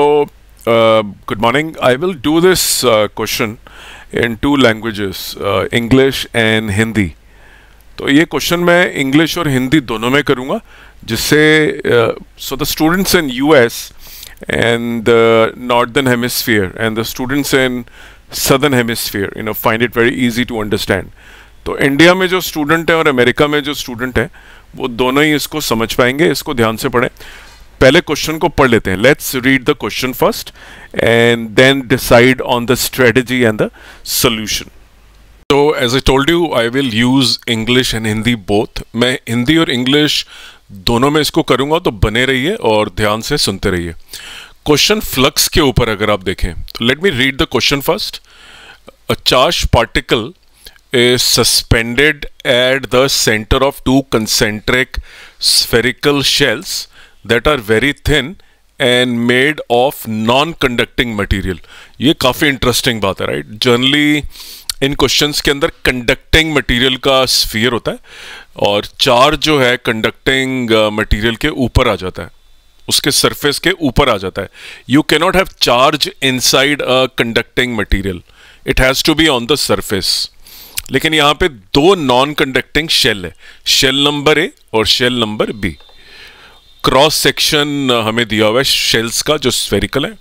Good morning. I will do this question in two languages, English and Hindi. तो ये question मैं English और हिंदी दोनों में करूँगा, जिससे so the students in US and the northern hemisphere and the students in southern hemisphere, find it very easy to understand. तो India में जो स्टूडेंट है और अमेरिका में जो स्टूडेंट है वो दोनों ही इसको समझ पाएंगे. इसको ध्यान से पढ़ें. पहले क्वेश्चन को पढ़ लेते हैं. Let's read the question first and then decide on the strategy and the solution. तो as I told you, I will use English and Hindi both. मैं हिंदी और इंग्लिश दोनों में इसको करूंगा, तो बने रहिए और ध्यान से सुनते रहिए. क्वेश्चन फ्लक्स के ऊपर अगर आप देखें तो let me read the question first. A charge particle is suspended at the center of two concentric spherical shells that are very thin and made of non-conducting material. ये काफ़ी इंटरेस्टिंग बात है, राइट? जनरली इन क्वेश्चंस के अंदर conducting material का sphere होता है और चार्ज जो है कंडक्टिंग मटेरियल के ऊपर आ जाता है, उसके सरफेस के ऊपर आ जाता है. You cannot have charge inside a conducting material, it has to be on the surface. लेकिन यहाँ पे दो नॉन कंडक्टिंग शेल है, शेल नंबर ए और shell number B. Cross section हमें दिया हुआ है शेल्स का जो स्फेरिकल है.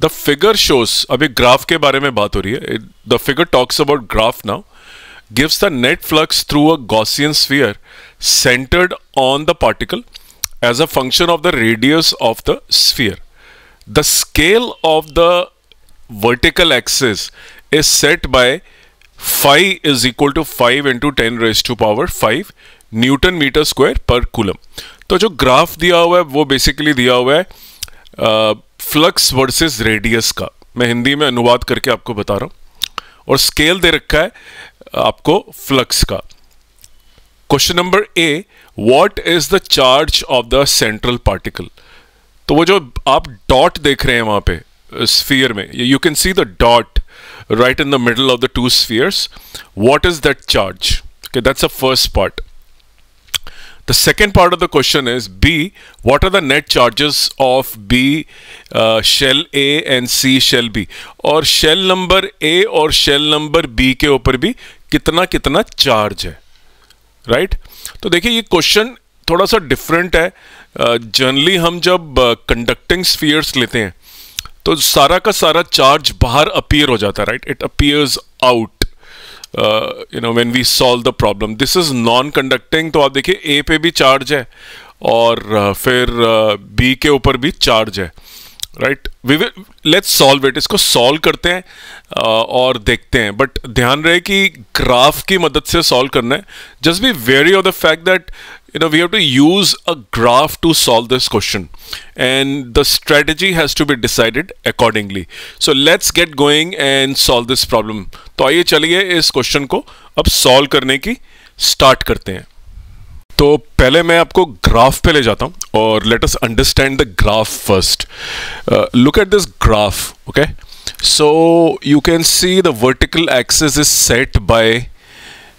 द फिगर शोज, अभी ग्राफ के बारे में बात हो रही है. The figure talks about graph now. Gives the net flux through a Gaussian sphere centred on the particle as a function of the radius of the sphere. The scale of the vertical axis is set by phi is equal to 5 into 10 raised to power 5 newton metre square per coulomb. तो जो graph दिया हुआ है वो basically दिया हुआ है flux versus radius का. मैं हिंदी में अनुवाद करके आपको बता रहा हूँ. और स्केल दे रखा है आपको फ्लक्स का. Question number A, what is the charge of the central particle. तो वो जो आप डॉट देख रहे हैं वहां पे स्फीयर में, you can see the dot right in the middle of the two spheres. What is that charge? Okay, that's the first part. The second part of the question is B. What are the net charges of B shell A and C shell B? और shell number A और shell number B के ऊपर भी कितना कितना charge है, right? तो देखिए ये क्वेश्चन थोड़ा सा डिफरेंट है. जनरली हम जब कंडक्टिंग स्फीयर्स लेते हैं तो सारा का सारा चार्ज बाहर अपीयर हो जाता है, right? It appears out when we solve the problem. This is non conducting. तो आप देखिए ए पे भी चार्ज है और फिर बी के ऊपर भी चार्ज है, right? We will let's solve it. इसको सॉल्व करते हैं और देखते हैं. बट ध्यान रहे कि ग्राफ की मदद से सॉल्व करना है. Just be very of the fact that we have to use a graph to solve this question and the strategy has to be decided accordingly. So let's get going and solve this problem. तो आइए चलिए इस question को अब solve करने की start करते हैं. तो पहले मैं आपको ग्राफ पे ले जाता हूं और let us understand the graph first. Look at this graph. Okay, so you can see the vertical axis is set by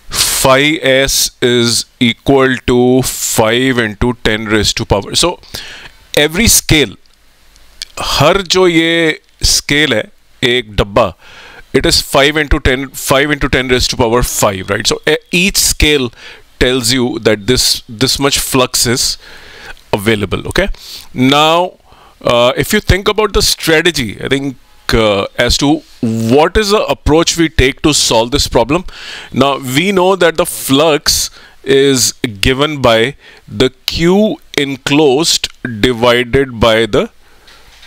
phi s is equal to 5 into 10 raised to power. So every scale, हर जो ये scale है एक डब्बा, it is 5 into 10 raised to power 5, right? So each scale tells you that this much flux is available. Okay, now if you think about the strategy, I think as to what is the approach we take to solve this problem. Now we know that the flux is given by the Q enclosed divided by the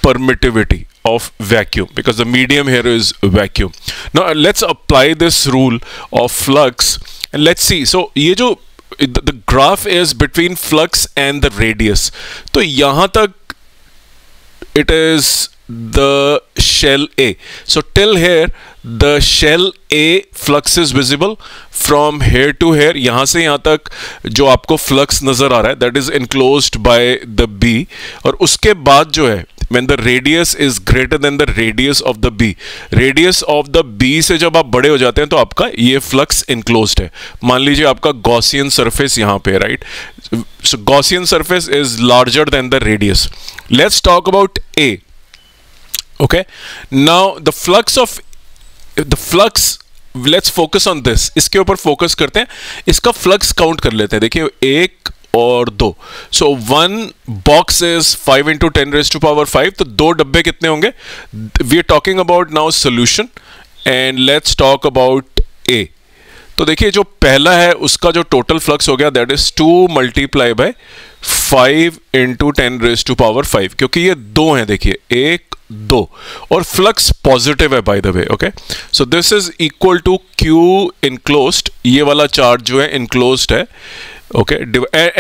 permittivity of vacuum, because the medium here is vacuum. Now let's apply this rule of flux and let's see. So ये जो the graph is between flux and the radius. तो यहाँ तक it is the shell A. So till here the shell A flux is visible. From here to here, यहाँ से यहाँ तक जो आपको flux नजर आ रहा है that is enclosed by the B. और उसके बाद जो है when the radius is greater than the radius of the B, radius of the B से जब आप बड़े हो जाते हैं तो आपका ये flux enclosed है. मान लीजिए आपका Gaussian surface यहाँ पे, right? So Gaussian surface is larger than the radius. Let's talk about A. Okay, now the flux, let's focus on this. इसके ऊपर फोकस करते हैं, इसका फ्लक्स काउंट कर लेते हैं. देखिए 1 और 2. So 1 box is 5 into 10⁻⁵. तो 2 डब्बे कितने होंगे? We are talking about now solution and let's talk about A. तो देखिए जो पहला है उसका जो टोटल फ्लक्स हो गया that is 2 multiply by 5 into 10⁻⁵, क्योंकि ये 2 हैं. देखिए 1 2 और फ्लक्स पॉजिटिव है by the way. Okay, so this is equal to Q enclosed. ये वाला चार्ज जो है इनक्लोज्ड है. Okay,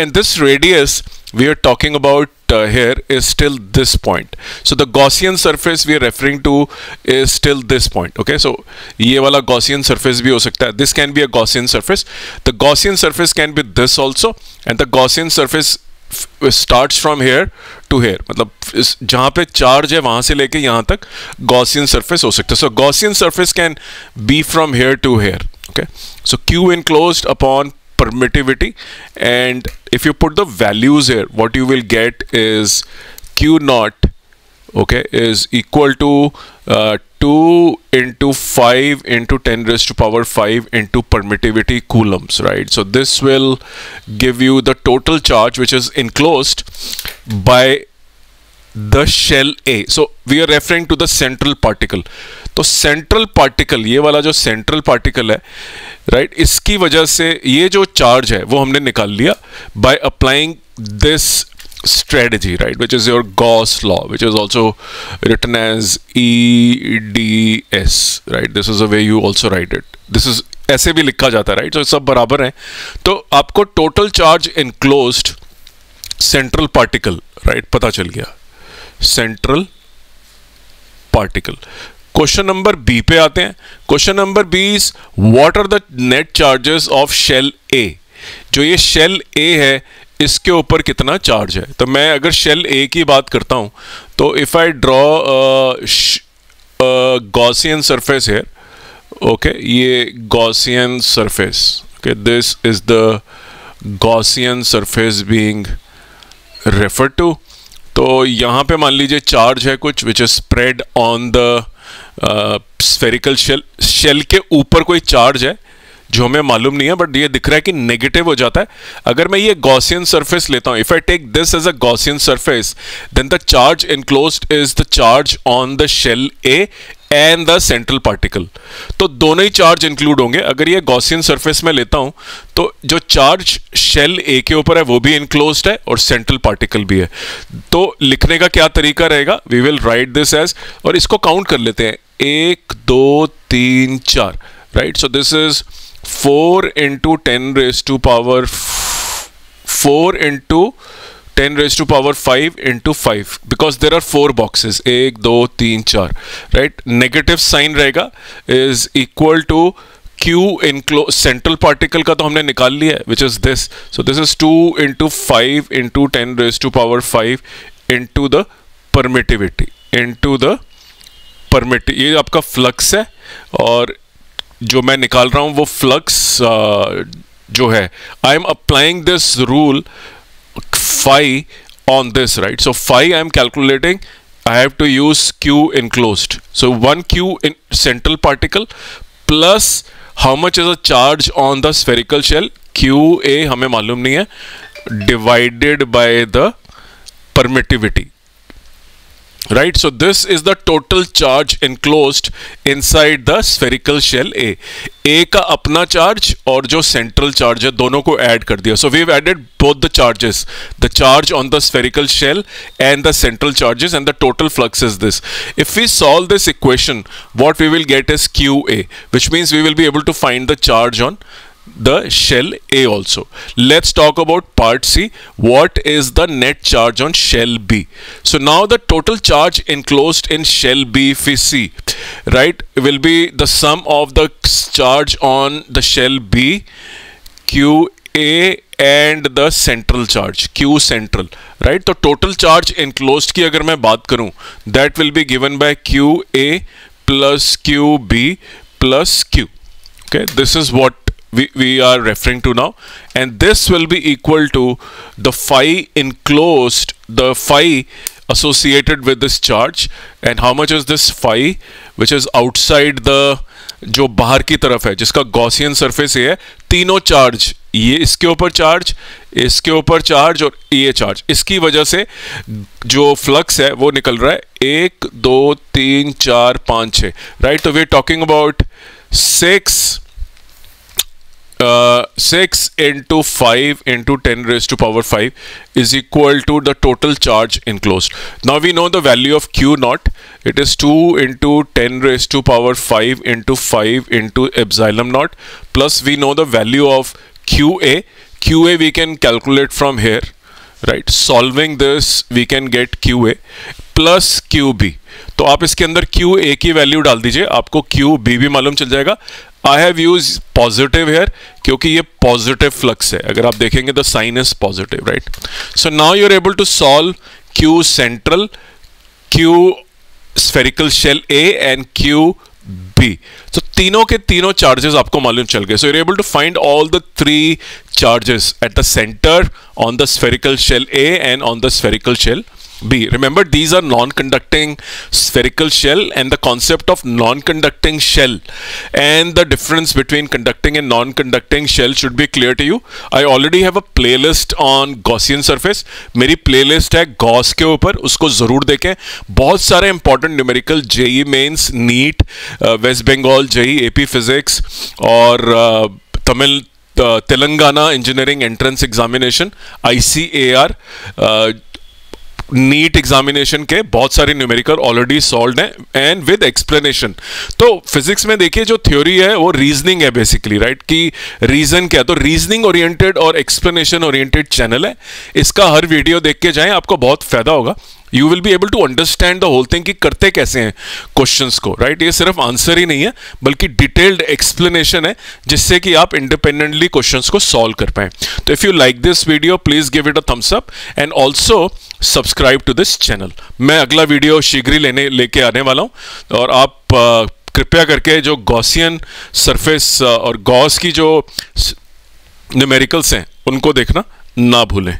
and this radius we are talking about here is still this point. So the Gaussian surface we are referring to is still this point. Okay, so ये वाला Gaussian surface भी हो सकता है. This can be a Gaussian surface. The Gaussian surface can be this also, and the Gaussian surface starts from here to here. मतलब जहाँ पे charge है वहाँ से लेके यहाँ तक Gaussian surface हो सकता है. So Gaussian surface can be from here to here. Okay, so Q enclosed upon permittivity, and if you put the values here, what you will get is Q naught, okay, is equal to 2 into 5 into 10⁵ into permittivity coulombs, right? So this will give you the total charge which is enclosed by the shell A. So we are referring to the central particle. तो central particle, ये वाला जो central particle है, right, इसकी वजह से ये जो चार्ज है वो हमने निकाल लिया by applying this strategy, right, which is your Gauss law, which is also written as EDS, right? This is the way you also write it. This is ऐसे भी लिखा जाता है, right? So सब बराबर हैं. तो आपको total charge enclosed central particle, right, पता चल गया. Central particle. Question number B पे आते हैं. Question number B is what are the net charges of shell A. जो ये शेल ए है इसके ऊपर कितना चार्ज है. तो मैं अगर शेल ए की बात करता हूं तो if I draw Gaussian surface है, ओके, ये Gaussian surface, okay, this is the Gaussian surface being referred to. तो यहाँ पे मान लीजिए चार्ज है कुछ which is spread on the spherical shell. Shell के ऊपर कोई चार्ज है जो हमें मालूम नहीं है, बट ये दिख रहा है कि नेगेटिव हो जाता है. अगर मैं ये गॉसियन सरफेस लेता हूं, if I take this as a Gaussian surface, then the charge enclosed is the charge on the shell A and the central particle. तो दोनों ही चार्ज इंक्लूड होंगे. अगर ये गॉसियन सरफेस में लेता हूं तो जो चार्ज शेल ए के ऊपर है वो भी इनक्लोज्ड है और सेंट्रल पार्टिकल भी है. तो लिखने का क्या तरीका रहेगा, we will write this as, और इसको काउंट कर लेते हैं, 1 2 3 4, right. So this is 4 into 10⁻⁴ into 10⁻⁵ into 5, because there are 4 boxes, 1 2 3 4, right. Negative sign रहेगा is equal to Q enclosed. Central particle का तो हमने निकाल लिया है which is this. So this is 2 into 5 into 10⁻⁵ into the permittivity, ये आपका flux है. और जो मैं निकाल रहा हूं वो फ्लक्स जो है, I am applying this rule phi on this, right? So phi I am calculating, I have to use Q enclosed. So 1 Q in central particle plus how much is the charge on the spherical shell, QA हमें मालूम नहीं है, divided by the permittivity. Right, so this is the total charge enclosed inside the spherical shell A. A का अपना charge और जो central charge है दोनों को ऐड कर दिया. So we've added both the charges, the charge on the spherical shell and the central charges, and the total flux is this. If we solve this equation, what we will get is QA, which means we will be able to find the charge on the shell A also. Let's talk about part C. What is the net charge on shell B? So now the total charge enclosed in shell B, if we see, right, will be the sum of the charge on the shell B, QA, and the central charge, Q central, right. तो total charge enclosed की अगर मैं बात करूं, that will be given by QA plus QB plus Q. Okay, this is what we are referring to now, and this will be equal to the phi enclosed, the phi associated with this charge, and how much is this phi which is outside the, जो बाहर की तरफ है, जिसका Gaussian surface ये है, तीनों charge, ये इसके ऊपर चार्ज, इसके ऊपर चार्ज और ये चार्ज, इसकी वजह से जो फ्लक्स है वो निकल रहा है 1 2 3 4 5 6, राइट। तो we are talking about 6 into 5 into 10 raised to power 5 is equal to the total charge enclosed. Now we know the value of Q naught. It is 2 into 10 raised to power 5 into 5 into epsilon naught, plus we know the value of QA. QA we can calculate from here, right? Solving this we can get QA plus QB. तो आप इसके अंदर QA की value डाल दीजिए, आपको QB भी मालूम चल जाएगा। I have use positive here क्योंकि ये पॉजिटिव फ्लक्स है, अगर आप देखेंगे the sign is positive, right. So now you are able to solve Q central, Q spherical shell A and Q B। तो तीनों के तीनों चार्जेस आपको मालूम चल गए। So you are able to find all the 3 charges at the centre on the spherical shell A and on the spherical shell B. Remember, these are non-conducting spherical shell, and the concept of non-conducting shell and the difference between conducting and non-conducting shell should be clear to you. I already have a playlist on Gaussian surface. मेरी playlist है Gauss के ऊपर, उसको ज़रूर देखें। बहुत सारे important numerical JEE Mains, NEET, West Bengal JEE, AP Physics और Telangana engineering entrance examination, ICAR, NEET examination के बहुत सारे न्यूमेरिकल ऑलरेडी सॉल्व्ड हैं एंड विद एक्सप्लेनेशन। तो फिजिक्स में देखिए जो थ्योरी है वो रीजनिंग है बेसिकली, राइट, कि रीजन क्या है। तो रीजनिंग ओरिएंटेड और एक्सप्लेनेशन ओरिएंटेड चैनल है, इसका हर वीडियो देख के जाएं, आपको बहुत फायदा होगा। You will be able to understand the whole thing कि करते कैसे हैं क्वेश्चंस को, राइट। ये सिर्फ आंसर ही नहीं है बल्कि डिटेल्ड एक्सप्लेनेशन है जिससे कि आप इंडिपेंडेंटली क्वेश्चंस को सॉल्व कर पाएं। तो if you like this video please give it a thumbs up and also subscribe to this channel. मैं अगला वीडियो शीघ्र ही लेके आने वाला हूं और आप कृपया करके जो गॉसियन सरफेस और गॉस की जो न्यूमेरिकल्स हैं उनको देखना ना भूलें।